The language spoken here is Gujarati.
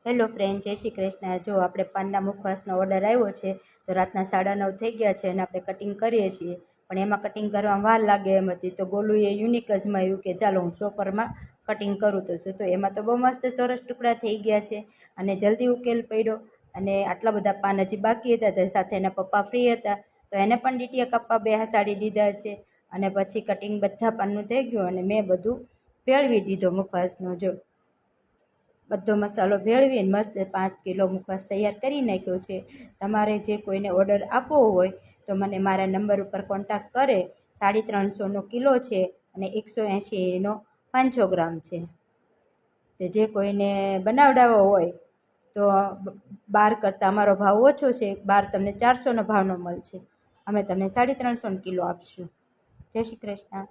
હેલો ફ્રેન્ડ, જય શ્રી કૃષ્ણ। જો આપણે પાનના મુખવાસનો ઓર્ડર આવ્યો છે તો રાતના 9:30 થઈ ગયા છે અને આપણે કટિંગ કરીએ છીએ, પણ એમાં કટિંગ કરવામાં વાર લાગે એમ હતી। તો ગોલુએ યુનિક અજમાવ્યું કે ચાલો હું ચોપરમાં કટિંગ કરું તો એમાં તો બહુ મસ્ત સરસ ટુકડા થઈ ગયા છે અને જલ્દી ઉકેલ પડ્યો। અને આટલા બધા પાન હજી બાકી હતા તો સાથે એના પપ્પા ફ્રી હતા તો એને પણ ડીટીયા કાપવા બેસાડી દીધા છે અને પછી કટિંગ બધા પાનનું થઈ ગયું અને મેં બધું ભેળવી દીધો મુખવાસનો। જો બધો મસાલો ભેળવીને મસ્ત 5 કિલો મુખવાસ તૈયાર કરી નાખ્યો છે। તમારે જે કોઈને ઓર્ડર આપવો હોય તો મને મારા નંબર ઉપર કોન્ટેક્ટ કરે। 350નો કિલો છે અને 180નો 500 ગ્રામ છે। તો જે કોઈને બનાવડાવવો હોય તો 12 કરતાં અમારો ભાવ ઓછો છે, 12 તમને 400નો ભાવનો મળશે। અમે તમને 350 કિલો આપશું। જય શ્રી કૃષ્ણ।